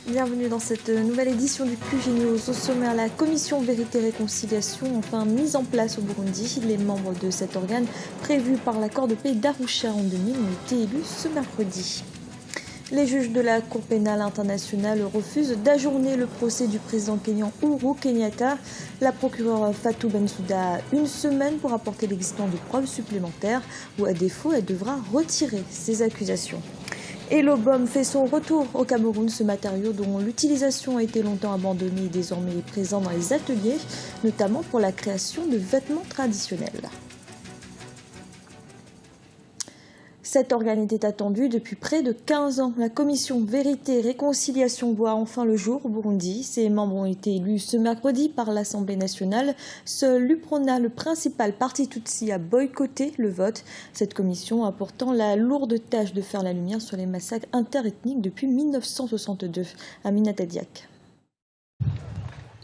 Bienvenue dans cette nouvelle édition du QG News. Au sommaire, la commission Vérité et Réconciliation, enfin mise en place au Burundi. Les membres de cet organe, prévus par l'accord de paix d'Arusha en 2000, ont été élus ce mercredi. Les juges de la Cour pénale internationale refusent d'ajourner le procès du président kényan Uhuru Kenyatta. La procureure Fatou Bensouda a une semaine pour apporter l'existence de preuves supplémentaires ou à défaut, elle devra retirer ses accusations. Et l'obom fait son retour au Cameroun. Ce matériau dont l'utilisation a été longtemps abandonnée est désormais présent dans les ateliers, notamment pour la création de vêtements traditionnels. Cet organe était attendu depuis près de 15 ans. La commission Vérité et Réconciliation voit enfin le jour au Burundi. Ses membres ont été élus ce mercredi par l'Assemblée nationale. Seul l'UPRONA, le principal parti Tutsi, a boycotté le vote. Cette commission a pourtant la lourde tâche de faire la lumière sur les massacres interethniques depuis 1962. Aminata Diak.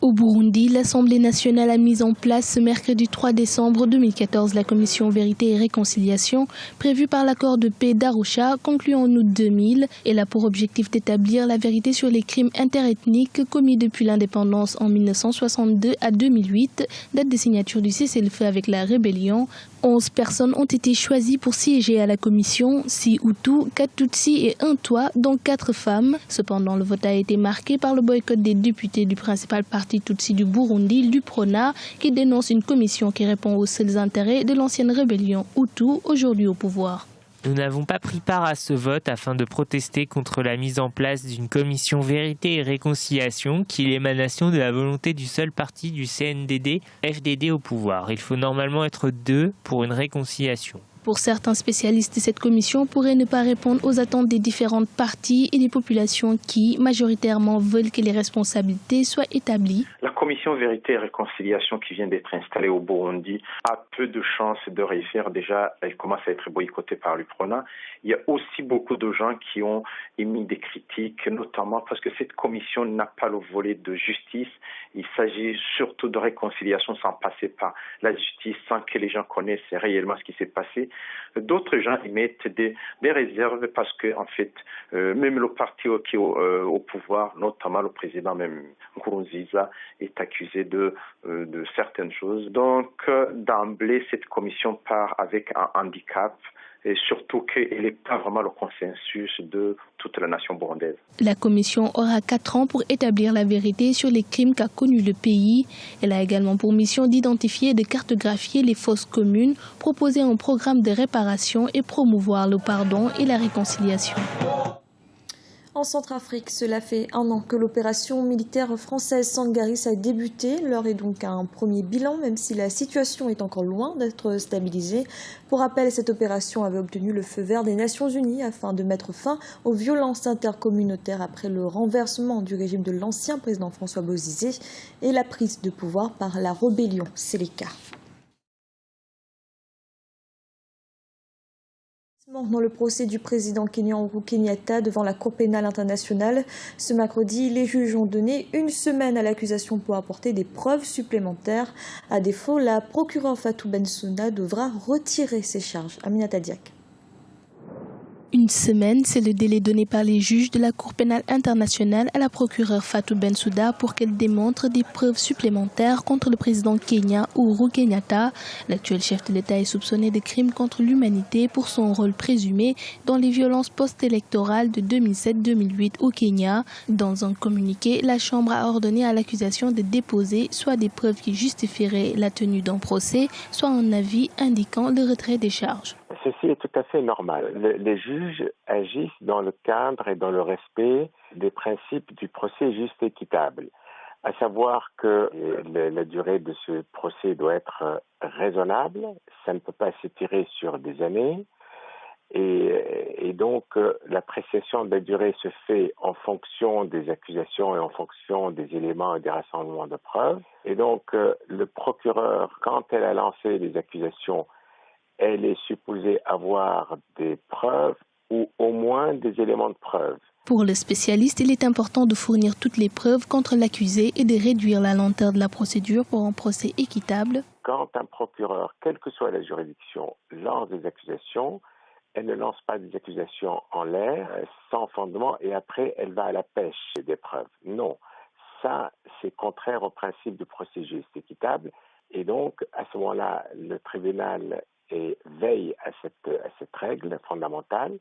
Au Burundi, l'Assemblée nationale a mis en place ce mercredi 3 décembre 2014 la commission Vérité et Réconciliation prévue par l'accord de paix d'Arusha conclu en août 2000. Elle a pour objectif d'établir la vérité sur les crimes interethniques commis depuis l'indépendance en 1962 à 2008, date de signature du cessez-le-feu avec la rébellion. 11 personnes ont été choisies pour siéger à la commission, 6 Hutus, 4 Tutsis et 1 Twa, dont 4 femmes. Cependant, le vote a été marqué par le boycott des députés du principal parti Tutsi du Burundi, l'UPRONA, qui dénonce une commission qui répond aux seuls intérêts de l'ancienne rébellion Hutu, aujourd'hui au pouvoir. Nous n'avons pas pris part à ce vote afin de protester contre la mise en place d'une commission Vérité et Réconciliation qui est l'émanation de la volonté du seul parti du CNDD-FDD au pouvoir. Il faut normalement être 2 pour une réconciliation. Pour certains spécialistes, cette commission pourrait ne pas répondre aux attentes des différentes parties et des populations qui, majoritairement, veulent que les responsabilités soient établies. La commission Vérité et Réconciliation qui vient d'être installée au Burundi a peu de chances de réussir. Déjà, elle commence à être boycottée par l'UPRONA. Il y a aussi beaucoup de gens qui ont émis des critiques, notamment parce que cette commission n'a pas le volet de justice. Il s'agit surtout de réconciliation sans passer par la justice, sans que les gens connaissent réellement ce qui s'est passé. D'autres gens émettent des réserves parce que, en fait, même le parti qui est au pouvoir, notamment le président même Nkurunziza, est accusé de certaines choses. Donc, d'emblée, cette commission part avec un handicap. Et surtout qu'elle n'est pas vraiment le consensus de toute la nation burundaise. La commission aura 4 ans pour établir la vérité sur les crimes qu'a connus le pays. Elle a également pour mission d'identifier et de cartographier les fosses communes, proposer un programme de réparation et promouvoir le pardon et la réconciliation. En Centrafrique, cela fait 1 an que l'opération militaire française Sangaris a débuté. L'heure est donc à un premier bilan, même si la situation est encore loin d'être stabilisée. Pour rappel, cette opération avait obtenu le feu vert des Nations Unies afin de mettre fin aux violences intercommunautaires après le renversement du régime de l'ancien président François Bozizé et la prise de pouvoir par la rébellion Séléka. Dans le procès du président kényan Uhuru Kenyatta devant la Cour pénale internationale, ce mercredi, les juges ont donné une semaine à l'accusation pour apporter des preuves supplémentaires. À défaut, la procureure Fatou Bensouda devra retirer ses charges. Aminata Diak. Une semaine, c'est le délai donné par les juges de la Cour pénale internationale à la procureure Fatou Bensouda pour qu'elle démontre des preuves supplémentaires contre le président kenyan Uhuru Kenyatta. L'actuel chef de l'État est soupçonné de crimes contre l'humanité pour son rôle présumé dans les violences post-électorales de 2007-2008 au Kenya. Dans un communiqué, la Chambre a ordonné à l'accusation de déposer soit des preuves qui justifieraient la tenue d'un procès, soit un avis indiquant le retrait des charges. Ceci est tout à fait normal. Les juges agissent dans le cadre et dans le respect des principes du procès juste et équitable. À savoir que la durée de ce procès doit être raisonnable, ça ne peut pas s'étirer sur des années. Et donc, l'appréciation de la durée se fait en fonction des accusations et en fonction des éléments et des rassemblements de preuves. Et donc, le procureur, quand elle a lancé les accusations, elle est supposée avoir des preuves ou au moins des éléments de preuve. Pour le spécialiste, il est important de fournir toutes les preuves contre l'accusé et de réduire la lenteur de la procédure pour un procès équitable. Quand un procureur, quelle que soit la juridiction, lance des accusations, elle ne lance pas des accusations en l'air, sans fondement, et après, elle va à la pêche des preuves. Non, ça, c'est contraire au principe du procès juste équitable. Et donc, à ce moment-là, le tribunal veille à cette règle fondamentale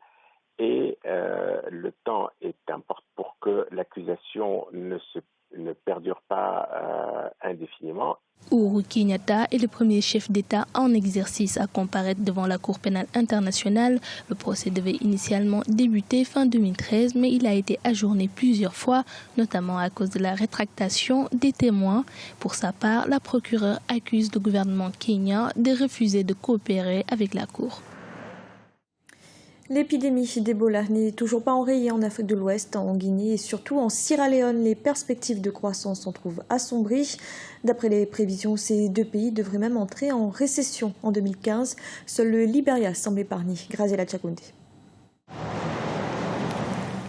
et le temps est important pour que l'accusation ne perdure pas indéfiniment. Uhuru Kenyatta est le premier chef d'État en exercice à comparaître devant la Cour pénale internationale. Le procès devait initialement débuter fin 2013, mais il a été ajourné plusieurs fois, notamment à cause de la rétractation des témoins. Pour sa part, la procureure accuse le gouvernement kenyan de refuser de coopérer avec la Cour. L'épidémie d'Ebola n'est toujours pas enrayée en Afrique de l'Ouest, en Guinée et surtout en Sierra Leone. Les perspectives de croissance s'en trouvent assombries. D'après les prévisions, ces deux pays devraient même entrer en récession en 2015. Seul le Libéria semble épargné. Graziella Chakounde.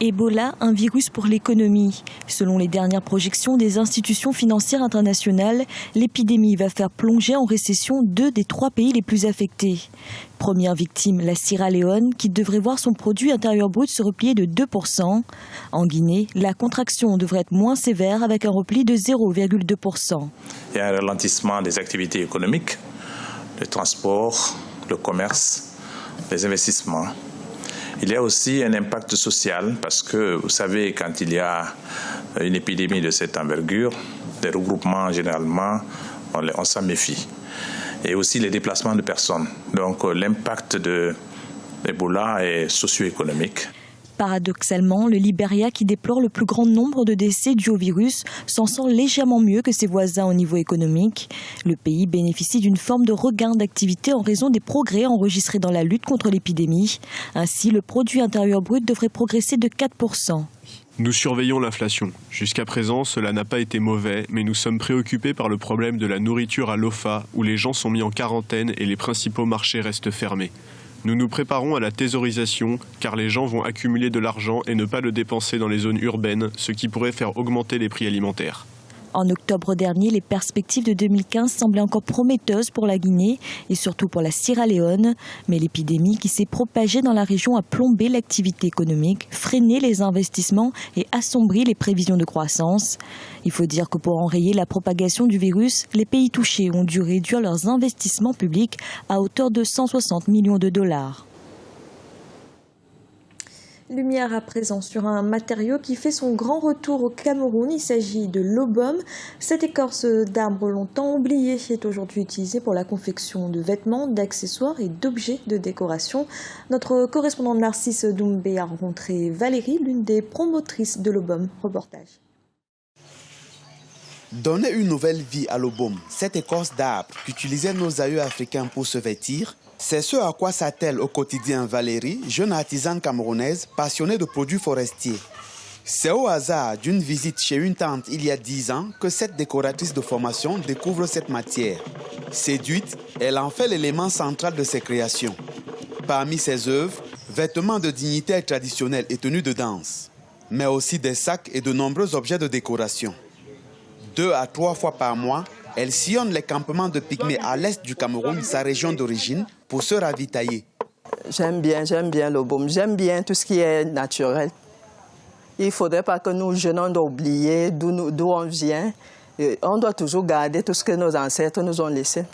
Ebola, un virus pour l'économie. Selon les dernières projections des institutions financières internationales, l'épidémie va faire plonger en récession 2 des 3 pays les plus affectés. Première victime, la Sierra Leone, qui devrait voir son produit intérieur brut se replier de 2%. En Guinée, la contraction devrait être moins sévère avec un repli de 0,2%. Il y a un ralentissement des activités économiques, le transport, le commerce, les investissements. Il y a aussi un impact social parce que, vous savez, quand il y a une épidémie de cette envergure, des regroupements, généralement, on s'en méfie. Et aussi les déplacements de personnes. Donc l'impact de l'Ebola est socio-économique. Paradoxalement, le Libéria, qui déplore le plus grand nombre de décès dus au virus, s'en sort légèrement mieux que ses voisins au niveau économique. Le pays bénéficie d'une forme de regain d'activité en raison des progrès enregistrés dans la lutte contre l'épidémie. Ainsi, le produit intérieur brut devrait progresser de 4%. Nous surveillons l'inflation. Jusqu'à présent, cela n'a pas été mauvais, mais nous sommes préoccupés par le problème de la nourriture à l'OFA, où les gens sont mis en quarantaine et les principaux marchés restent fermés. Nous nous préparons à la thésaurisation, car les gens vont accumuler de l'argent et ne pas le dépenser dans les zones urbaines, ce qui pourrait faire augmenter les prix alimentaires. En octobre dernier, les perspectives de 2015 semblaient encore prometteuses pour la Guinée et surtout pour la Sierra Leone. Mais l'épidémie qui s'est propagée dans la région a plombé l'activité économique, freiné les investissements et assombri les prévisions de croissance. Il faut dire que pour enrayer la propagation du virus, les pays touchés ont dû réduire leurs investissements publics à hauteur de 160 millions de dollars. Lumière à présent sur un matériau qui fait son grand retour au Cameroun. Il s'agit de l'obum. Cette écorce d'arbre longtemps oubliée est aujourd'hui utilisée pour la confection de vêtements, d'accessoires et d'objets de décoration. Notre correspondant Narcisse Doumbé a rencontré Valérie, l'une des promotrices de l'obum. Reportage. Donner une nouvelle vie à l'obum, cette écorce d'arbre qu'utilisaient nos aïeux africains pour se vêtir, c'est ce à quoi s'attelle au quotidien Valérie, jeune artisane camerounaise passionnée de produits forestiers. C'est au hasard d'une visite chez une tante il y a 10 ans que cette décoratrice de formation découvre cette matière. Séduite, elle en fait l'élément central de ses créations. Parmi ses œuvres, vêtements de dignitaires traditionnels et tenues de danse, mais aussi des sacs et de nombreux objets de décoration. 2 à 3 fois par mois, elle sillonne les campements de pygmées à l'est du Cameroun, sa région d'origine, pour se ravitailler. J'aime bien l'obum, j'aime bien tout ce qui est naturel. Il ne faudrait pas que nous, jeunes, on doit oublier d'où on vient. Et on doit toujours garder tout ce que nos ancêtres nous ont laissé.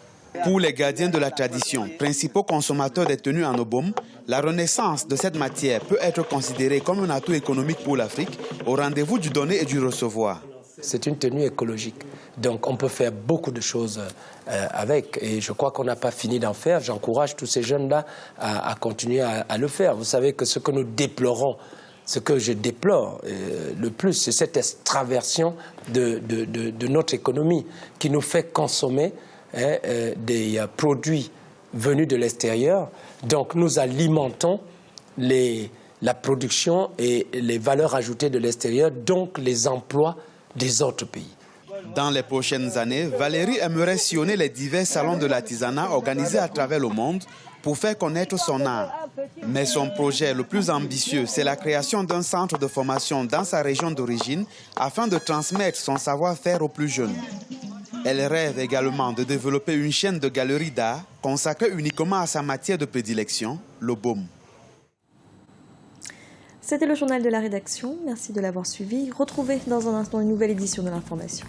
Pour les gardiens de la tradition, principaux consommateurs des tenues en obum, la renaissance de cette matière peut être considérée comme un atout économique pour l'Afrique, au rendez-vous du donner et du recevoir. C'est une tenue écologique, donc on peut faire beaucoup de choses avec. Et je crois qu'on n'a pas fini d'en faire. J'encourage tous ces jeunes-là à continuer à le faire. Vous savez que ce que nous déplorons, ce que je déplore le plus, c'est cette extraversion de notre économie qui nous fait consommer des produits venus de l'extérieur. Donc nous alimentons la production et les valeurs ajoutées de l'extérieur, donc les emplois des autres pays. Dans les prochaines années, Valérie aimerait sillonner les divers salons de l'artisanat organisés à travers le monde pour faire connaître son art. Mais son projet le plus ambitieux, c'est la création d'un centre de formation dans sa région d'origine afin de transmettre son savoir-faire aux plus jeunes. Elle rêve également de développer une chaîne de galeries d'art consacrée uniquement à sa matière de prédilection, l'obum. C'était le journal de la rédaction. Merci de l'avoir suivi. Retrouvez dans un instant une nouvelle édition de l'information.